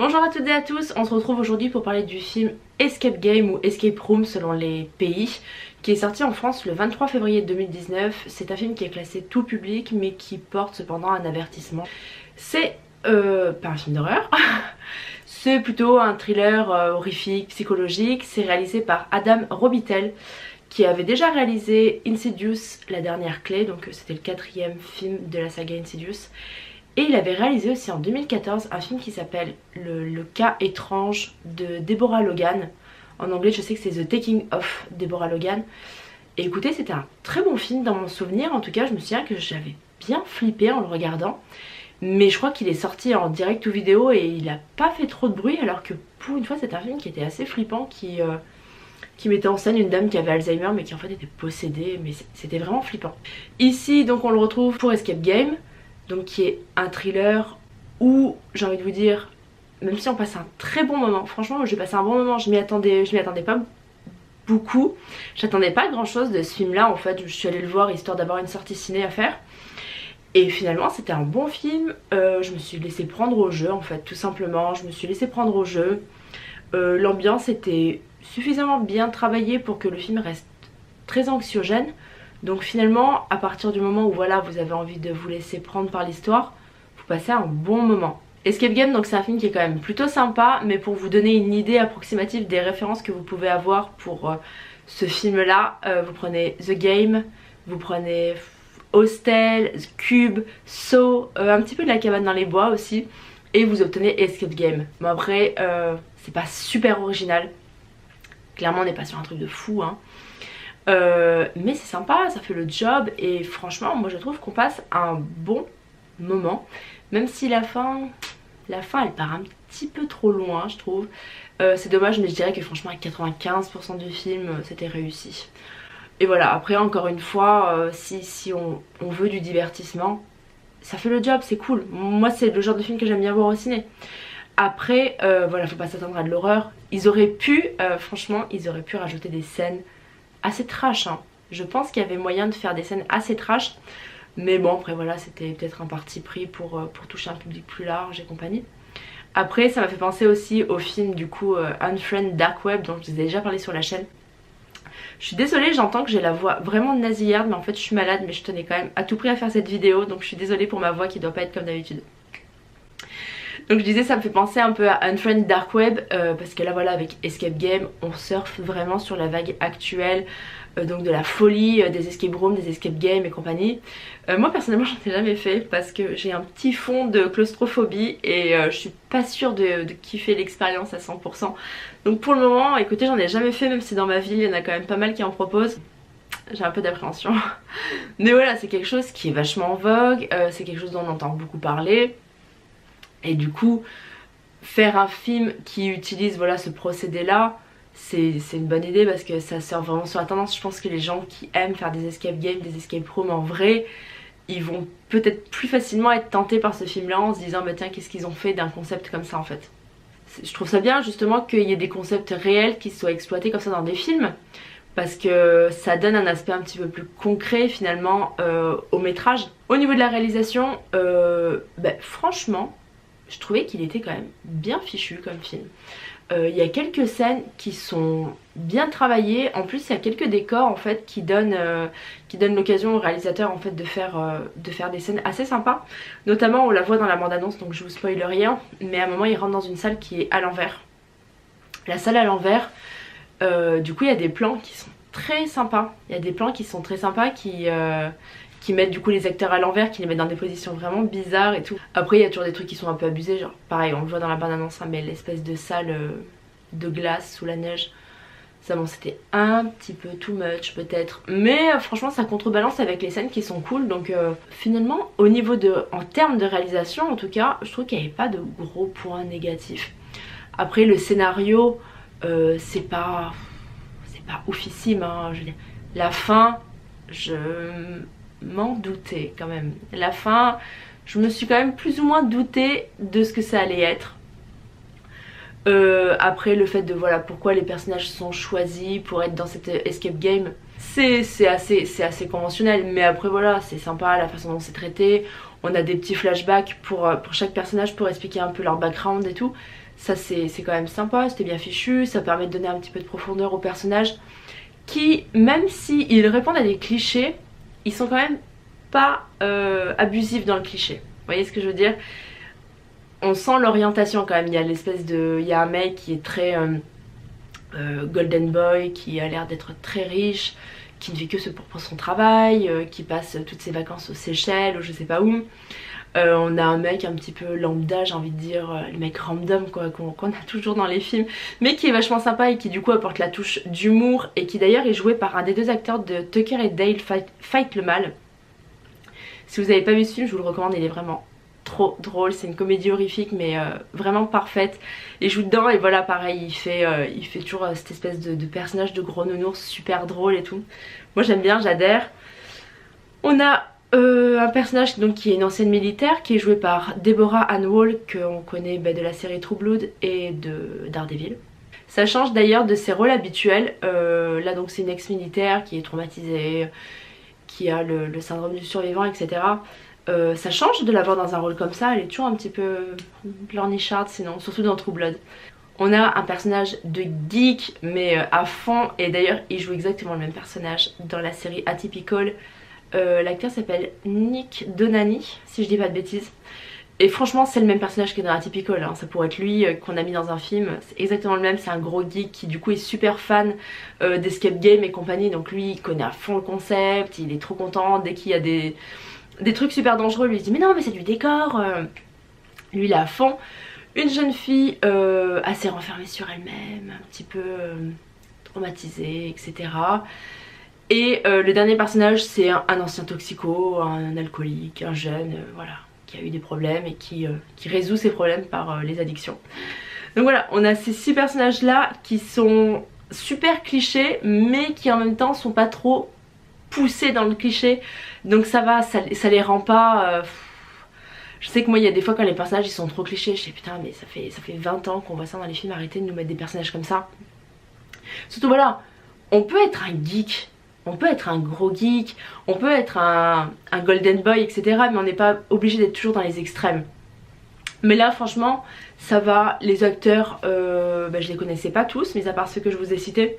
Bonjour à toutes et à tous, on se retrouve aujourd'hui pour parler du film Escape Game ou Escape Room selon les pays, qui est sorti en France le 23 février 2019. C'est un film qui est classé tout public mais qui porte cependant un avertissement. C'est pas un film d'horreur, c'est plutôt un thriller horrifique, psychologique. C'est réalisé par Adam Robitel qui avait déjà réalisé Insidious, la dernière clé, donc c'était le 4e film de la saga Insidious. Et il avait réalisé aussi en 2014 un film qui s'appelle le cas étrange de Deborah Logan. En anglais je sais que c'est The Taking of Deborah Logan. Et écoutez, c'était un très bon film dans mon souvenir. En tout cas je me souviens que j'avais bien flippé en le regardant. Mais je crois qu'il est sorti en direct ou vidéo et il a pas fait trop de bruit, alors que pour une fois c'est un film qui était assez flippant, qui mettait en scène une dame qui avait Alzheimer mais qui en fait était possédée. Mais c'était vraiment flippant. Ici donc on le retrouve pour Escape Game, donc qui est un thriller où j'ai envie de vous dire, même si on passe un très bon moment, franchement j'ai passé un bon moment, je m'y attendais pas beaucoup, j'attendais pas grand chose de ce film là en fait. Je suis allée le voir histoire d'avoir une sortie ciné à faire et finalement c'était un bon film. Je me suis laissée prendre au jeu en fait, tout simplement, je me suis laissée prendre au jeu. L'ambiance était suffisamment bien travaillée pour que le film reste très anxiogène. Donc finalement, à partir du moment où voilà, vous avez envie de vous laisser prendre par l'histoire, vous passez un bon moment. Escape Game, donc c'est un film qui est quand même plutôt sympa, mais pour vous donner une idée approximative des références que vous pouvez avoir pour ce film-là, vous prenez The Game, vous prenez Hostel, Cube, Saw, un petit peu de La cabane dans les bois aussi, et vous obtenez Escape Game. Bon après, c'est pas super original, clairement on n'est pas sur un truc de fou, hein. Mais c'est sympa, ça fait le job et franchement moi je trouve qu'on passe un bon moment, même si la fin elle part un petit peu trop loin je trouve. C'est dommage, mais je dirais que franchement à 95% du film c'était réussi. Et voilà, après encore une fois, si on veut du divertissement, ça fait le job, c'est cool. Moi c'est le genre de film que j'aime bien voir au ciné. Après voilà, faut pas s'attendre à de l'horreur. Ils auraient pu, franchement ils auraient pu rajouter des scènes assez trash, hein. Je pense qu'il y avait moyen de faire des scènes assez trash, mais bon après voilà, c'était peut-être un parti pris pour toucher un public plus large et compagnie. Après ça m'a fait penser aussi au film du coup Unfriend Dark Web dont je vous ai déjà parlé sur la chaîne. Je suis désolée, j'entends que j'ai la voix vraiment nasillarde, mais en fait je suis malade, mais je tenais quand même à tout prix à faire cette vidéo, donc je suis désolée pour ma voix qui doit pas être comme d'habitude. Donc je disais, ça me fait penser un peu à Unfriend Dark Web, parce que là voilà, avec Escape Game on surfe vraiment sur la vague actuelle, donc de la folie des escape rooms, des escape games et compagnie. Moi personnellement j'en ai jamais fait parce que j'ai un petit fond de claustrophobie et je suis pas sûre de kiffer l'expérience à 100%. Donc pour le moment écoutez, j'en ai jamais fait, même si dans ma ville il y en a quand même pas mal qui en proposent. J'ai un peu d'appréhension. Mais voilà, c'est quelque chose qui est vachement en vogue, c'est quelque chose dont on entend beaucoup parler. Et du coup, faire un film qui utilise voilà, ce procédé là, c'est une bonne idée parce que ça sort vraiment sur la tendance. Je pense que les gens qui aiment faire des escape games, des escape rooms en vrai, ils vont peut-être plus facilement être tentés par ce film là en se disant bah tiens, qu'est-ce qu'ils ont fait d'un concept comme ça en fait. Je trouve ça bien justement qu'il y ait des concepts réels qui soient exploités comme ça dans des films, parce que ça donne un aspect un petit peu plus concret finalement au métrage. Au niveau de la réalisation, franchement je trouvais qu'il était quand même bien fichu comme film. Il y a quelques scènes qui sont bien travaillées. En plus il y a quelques décors en fait qui donnent l'occasion au réalisateur en fait de faire des scènes assez sympas. Notamment on la voit dans la bande annonce, donc je vous spoil rien, mais à un moment il rentre dans une salle qui est à l'envers. La salle à l'envers, du coup il y a des plans qui sont très sympas. Il y a des plans qui sont très sympas qui mettent du coup les acteurs à l'envers, qui les mettent dans des positions vraiment bizarres et tout. Après il y a toujours des trucs qui sont un peu abusés, genre pareil on le voit dans la bande annonce, hein, mais l'espèce de salle de glace sous la neige, ça bon c'était un petit peu too much peut-être, mais franchement ça contrebalance avec les scènes qui sont cool. Donc finalement au niveau en termes de réalisation en tout cas, je trouve qu'il n'y avait pas de gros points négatifs. Après le scénario c'est pas oufissime, hein, je veux dire. La fin, je m'en doutais quand même. La fin, je me suis quand même plus ou moins doutée de ce que ça allait être. Après le fait de voilà pourquoi les personnages sont choisis pour être dans cette escape game, c'est assez conventionnel, mais après voilà c'est sympa la façon dont c'est traité. On a des petits flashbacks pour chaque personnage pour expliquer un peu leur background et tout. Ça c'est quand même sympa, c'était bien fichu, ça permet de donner un petit peu de profondeur aux personnages qui, même s'ils répondent à des clichés, ils sont quand même pas abusifs dans le cliché. Vous voyez ce que je veux dire? On sent l'orientation quand même, il y a l'espèce de... Il y a un mec qui est très golden boy, qui a l'air d'être très riche, qui ne fait que ce pour son travail, qui passe toutes ses vacances aux Seychelles ou je sais pas où. On a un mec un petit peu lambda, j'ai envie de dire, le mec random quoi, qu'on a toujours dans les films, mais qui est vachement sympa et qui du coup apporte la touche d'humour et qui d'ailleurs est joué par un des deux acteurs de Tucker et Dale Fight le Mal. Si vous n'avez pas vu ce film, je vous le recommande, il est vraiment trop drôle, c'est une comédie horrifique mais vraiment parfaite. Il joue dedans et voilà pareil, il fait toujours cette espèce de personnage de gros nounours super drôle et tout. Moi j'aime bien, j'adhère. On a un personnage donc, qui est une ancienne militaire qui est jouée par Deborah Ann Wall qu'on connaît de la série True Blood et de Daredevil. Ça change d'ailleurs de ses rôles habituels. Là donc c'est une ex-militaire qui est traumatisée, qui a le syndrome du survivant, etc. Ça change de la voir dans un rôle comme ça, elle est toujours un petit peu pleurnicharde sinon, surtout dans True Blood. On a un personnage de geek mais à fond, et d'ailleurs il joue exactement le même personnage dans la série Atypical. L'acteur s'appelle Nick Donani, si je dis pas de bêtises. Et franchement c'est le même personnage que dans Atypical, hein. Ça pourrait être lui qu'on a mis dans un film, c'est exactement le même, c'est un gros geek qui du coup est super fan d'escape game et compagnie. Donc lui il connaît à fond le concept, il est trop content dès qu'il y a des trucs super dangereux, lui il dit mais non mais c'est du décor. Lui il est à fond. Une jeune fille assez renfermée sur elle-même, un petit peu traumatisée, etc. Et le dernier personnage c'est un ancien toxico, un alcoolique, un jeune, voilà, qui a eu des problèmes et qui résout ses problèmes par les addictions. Donc voilà, on a ces 6 personnages là qui sont super clichés mais qui en même temps sont pas trop poussés dans le cliché. Donc ça va, ça les rend pas... Je sais que moi il y a des fois quand les personnages ils sont trop clichés, je sais putain mais ça fait 20 ans qu'on voit ça dans les films, arrêtez de nous mettre des personnages comme ça. Surtout voilà, on peut être un geek, on peut être un gros geek, on peut être un golden boy, etc. Mais on n'est pas obligé d'être toujours dans les extrêmes. Mais là franchement ça va, les acteurs je les connaissais pas tous, mais à part ceux que je vous ai cités,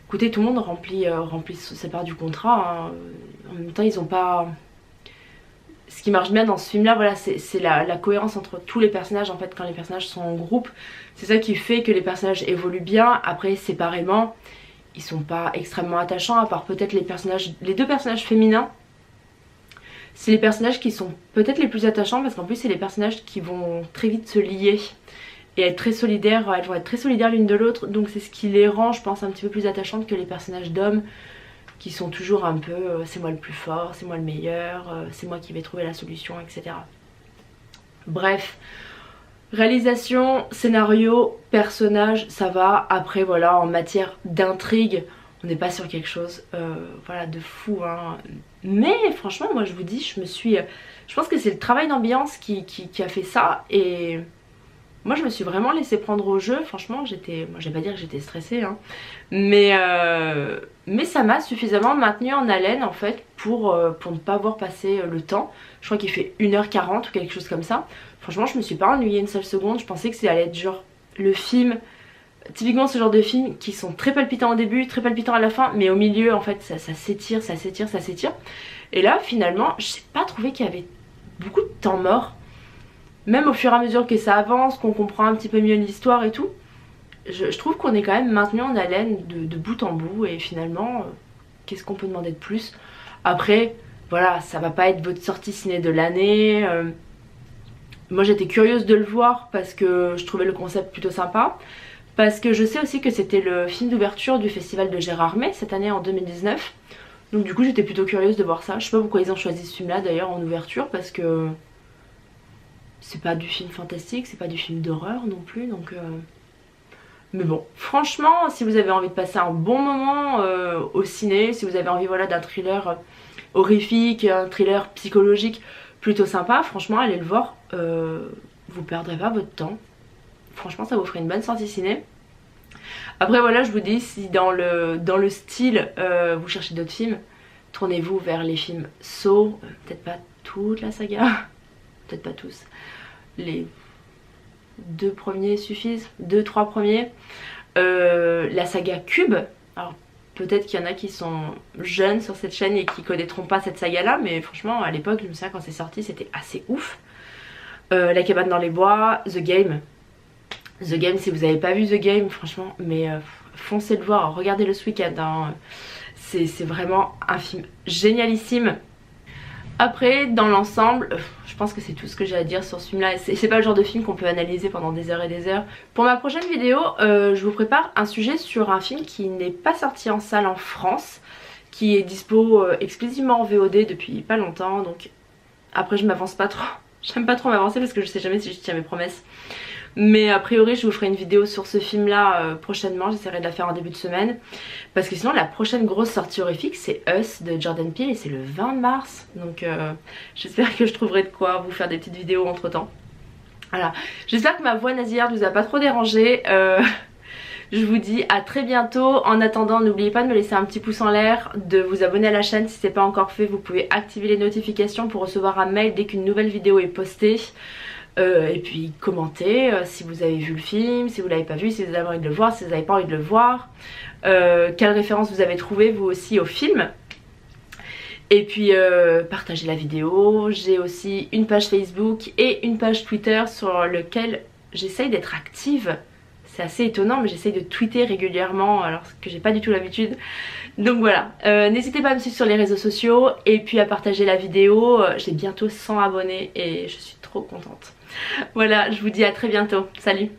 écoutez tout le monde remplit sa part du contrat, hein. En même temps ils ont pas... Ce qui marche bien dans ce film là, voilà, c'est la cohérence entre tous les personnages en fait quand les personnages sont en groupe. C'est ça qui fait que les personnages évoluent bien. Après séparément ils sont pas extrêmement attachants, à part peut-être les deux personnages féminins. C'est les personnages qui sont peut-être les plus attachants parce qu'en plus c'est les personnages qui vont très vite se lier et être très solidaires, elles vont être très solidaires l'une de l'autre, donc c'est ce qui les rend je pense un petit peu plus attachantes que les personnages d'hommes qui sont toujours un peu c'est moi le plus fort, c'est moi le meilleur, c'est moi qui vais trouver la solution, etc. Bref, réalisation, scénario, personnage, ça va. Après voilà, en matière d'intrigue, on n'est pas sur quelque chose voilà, de fou, hein. Mais franchement moi je vous dis, je pense que c'est le travail d'ambiance qui a fait ça. Et moi je me suis vraiment laissée prendre au jeu. Franchement moi je vais pas dire que j'étais stressée, hein. Mais ça m'a suffisamment maintenue en haleine en fait pour ne pas voir passer le temps. Je crois qu'il fait 1h40 ou quelque chose comme ça. Franchement je me suis pas ennuyée une seule seconde. Je pensais que ça allait être genre le film, typiquement ce genre de films qui sont très palpitants au début, très palpitants à la fin, mais au milieu en fait ça s'étire, ça s'étire, ça s'étire. Et là finalement j'ai pas trouvé qu'il y avait beaucoup de temps mort. Même au fur et à mesure que ça avance, qu'on comprend un petit peu mieux l'histoire et tout, je trouve qu'on est quand même maintenu en haleine de bout en bout. Et finalement qu'est-ce qu'on peut demander de plus? Après voilà, ça va pas être votre sortie ciné de l'année. Moi j'étais curieuse de le voir parce que je trouvais le concept plutôt sympa, parce que je sais aussi que c'était le film d'ouverture du festival de Gérardmer cette année en 2019. Donc du coup j'étais plutôt curieuse de voir ça. Je sais pas pourquoi ils ont choisi ce film là d'ailleurs en ouverture, parce que c'est pas du film fantastique, c'est pas du film d'horreur non plus, donc mais bon, franchement si vous avez envie de passer un bon moment au ciné, si vous avez envie voilà, d'un thriller horrifique, un thriller psychologique plutôt sympa, franchement allez le voir, vous perdrez pas votre temps. Franchement ça vous ferait une bonne sortie ciné. Après voilà, je vous dis, si dans le style vous cherchez d'autres films, tournez-vous vers les films Saw, peut-être pas toute la saga, peut-être pas tous, les 2 premiers suffisent, 2-3 premiers. La saga Cube, alors peut-être qu'il y en a qui sont jeunes sur cette chaîne et qui connaîtront pas cette saga là, mais franchement à l'époque je me souviens quand c'est sorti c'était assez ouf. La cabane dans les bois, The Game. The Game, si vous n'avez pas vu The Game, franchement, mais foncez le voir, regardez-le ce week-end, hein. C'est vraiment un film génialissime. Après, dans l'ensemble, je pense que c'est tout ce que j'ai à dire sur ce film là. C'est pas le genre de film qu'on peut analyser pendant des heures et des heures. Pour ma prochaine vidéo, je vous prépare un sujet sur un film qui n'est pas sorti en salle en France, qui est dispo exclusivement en VOD depuis pas longtemps. Donc après je m'avance pas trop. J'aime pas trop m'avancer parce que je sais jamais si je tiens mes promesses. Mais a priori je vous ferai une vidéo sur ce film là prochainement, j'essaierai de la faire en début de semaine. Parce que sinon la prochaine grosse sortie horrifique c'est Us de Jordan Peele et c'est le 20 mars. Donc j'espère que je trouverai de quoi vous faire des petites vidéos entre temps. Voilà, j'espère que ma voix nasillarde vous a pas trop dérangé. Je vous dis à très bientôt. En attendant, n'oubliez pas de me laisser un petit pouce en l'air, de vous abonner à la chaîne si ce n'est pas encore fait. Vous pouvez activer les notifications pour recevoir un mail dès qu'une nouvelle vidéo est postée. Et puis commentez si vous avez vu le film, si vous l'avez pas vu, si vous avez envie de le voir, si vous n'avez pas envie de le voir. Quelle référence vous avez trouvé vous aussi au film. Et puis partagez la vidéo. J'ai aussi une page Facebook et une page Twitter sur lequel j'essaye d'être active. C'est assez étonnant mais j'essaye de tweeter régulièrement alors que j'ai pas du tout l'habitude. Donc voilà, n'hésitez pas à me suivre sur les réseaux sociaux et puis à partager la vidéo. J'ai bientôt 100 abonnés et je suis trop contente. Voilà, je vous dis à très bientôt. Salut!